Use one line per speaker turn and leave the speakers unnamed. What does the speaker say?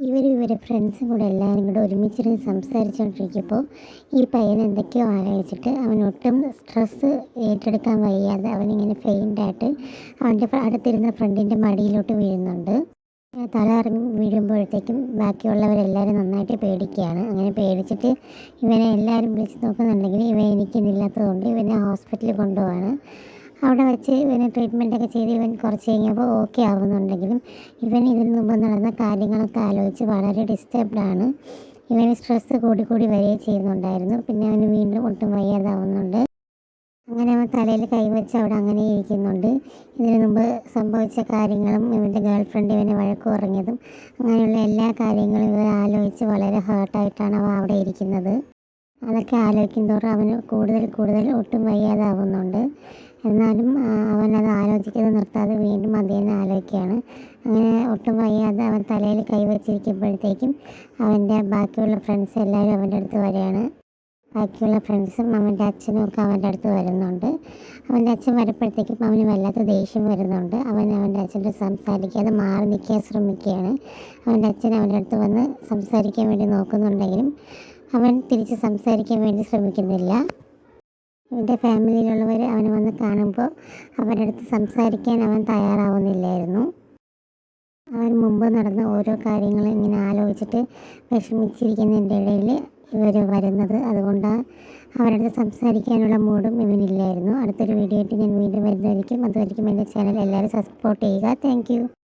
ഇവരെ ഫ്രണ്ട്സും കൂടെ എല്ലാവരും കൂടെ ഒരുമിച്ചിരുന്ന് സംസാരിച്ചുകൊണ്ടിരിക്കുമ്പോൾ ഈ പയ്യൻ എന്തൊക്കെയോ ആലോചിച്ചിട്ട് അവനൊട്ടും സ്ട്രെസ്സ് ഏറ്റെടുക്കാൻ വയ്യാതെ അവനിങ്ങനെ ഫെയിൻ്റായിട്ട് അവൻ്റെ അടുത്തിരുന്ന ഫ്രണ്ടിൻ്റെ മടിയിലോട്ട് വീഴുന്നുണ്ട്. തല ഇറങ്ങി വീഴുമ്പോഴത്തേക്കും ബാക്കിയുള്ളവരെല്ലാവരും നന്നായിട്ട് പേടിക്കുകയാണ്. അങ്ങനെ പേടിച്ചിട്ട് ഇവനെ എല്ലാവരും വിളിച്ച് നോക്കുന്നുണ്ടെങ്കിൽ ഇവൻ എനിക്കുന്നില്ലാത്തതുകൊണ്ട് ഇവനെ ഹോസ്പിറ്റലിൽ കൊണ്ടുപോവാണ്. അവിടെ വെച്ച് ഇവന് ട്രീറ്റ്മെൻറ്റൊക്കെ ചെയ്ത് ഇവൻ കുറച്ച് കഴിഞ്ഞപ്പോൾ ഓക്കെ ആവുന്നുണ്ടെങ്കിലും ഇവൻ ഇതിന് മുമ്പ് നടന്ന കാര്യങ്ങളൊക്കെ ആലോചിച്ച് വളരെ ഡിസ്റ്റർബ്ഡാണ്. ഇവന് സ്ട്രെസ്സ് കൂടി വരികയും ചെയ്യുന്നുണ്ടായിരുന്നു. പിന്നെ അവന് വീണ്ടും ഒട്ടും വയ്യാതാവുന്നുണ്ട്. അങ്ങനെ അവൻ തലയിൽ കൈവച്ച് അവിടെ അങ്ങനെ ഇരിക്കുന്നുണ്ട്. ഇതിനു മുമ്പ് സംഭവിച്ച കാര്യങ്ങളും ഇവൻ്റെ ഗേൾ ഫ്രണ്ട് ഇവനെ വഴക്ക് പറഞ്ഞതും അങ്ങനെയുള്ള എല്ലാ കാര്യങ്ങളും ഇവർ ആലോചിച്ച് വളരെ ഹേർട്ടായിട്ടാണ് അവൻ അവിടെ ഇരിക്കുന്നത്. അതൊക്കെ ആലോചിക്കും തോറും അവന് കൂടുതൽ ഒട്ടും വയ്യാതാവുന്നുണ്ട്. എന്നാലും അവനത് ആലോചിക്കുന്നത് നിർത്താതെ വീണ്ടും അത് തന്നെ ആലോചിക്കുകയാണ്. അങ്ങനെ ഒട്ടും വയ്യാതെ അവൻ തലയിൽ കൈവച്ചിരിക്കുമ്പോഴത്തേക്കും അവൻ്റെ ബാക്കിയുള്ള ഫ്രണ്ട്സ് എല്ലാവരും അവൻ്റെ അടുത്ത് വരികയാണ്. ബാക്കിയുള്ള ഫ്രണ്ട്സും അവൻ്റെ അച്ഛനും ഒക്കെ അവൻ്റെ അടുത്ത് വരുന്നുണ്ട്. അവൻ്റെ അച്ഛൻ വരുമ്പോഴത്തേക്കും അവന് വല്ലാത്ത ദേഷ്യം വരുന്നുണ്ട്. അവൻ്റെ അച്ഛൻ്റെ സംസാരിക്കാതെ മാറി നിൽക്കാൻ ശ്രമിക്കുകയാണ്. അവൻ്റെ അച്ഛൻ അവൻ്റെ അടുത്ത് വന്ന് സംസാരിക്കാൻ വേണ്ടി നോക്കുന്നുണ്ടെങ്കിലും അവൻ തിരിച്ച് സംസാരിക്കാൻ വേണ്ടി ശ്രമിക്കുന്നില്ല. ഇവൻ്റെ ഫാമിലിയിലുള്ളവർ അവനെ വന്ന് കാണുമ്പോൾ അവരുടെ അടുത്ത് സംസാരിക്കാൻ അവൻ തയ്യാറാവുന്നില്ലായിരുന്നു. അവൻ മുമ്പ് നടന്ന ഓരോ കാര്യങ്ങളും ഇങ്ങനെ ആലോചിച്ചിട്ട് വിഷമിച്ചിരിക്കുന്നതിൻ്റെ ഇടയിൽ ഇവർ വരുന്നത്. അതുകൊണ്ട് അവരുടെ അടുത്ത് സംസാരിക്കാനുള്ള മൂഡും ഇവനില്ലായിരുന്നു. അടുത്തൊരു വീഡിയോ ആയിട്ട് ഞാൻ വീണ്ടും വരുന്നതായിരിക്കും. അതുവരെയും എൻ്റെ ചാനൽ എല്ലാവരും സപ്പോർട്ട് ചെയ്യുക. Thank you.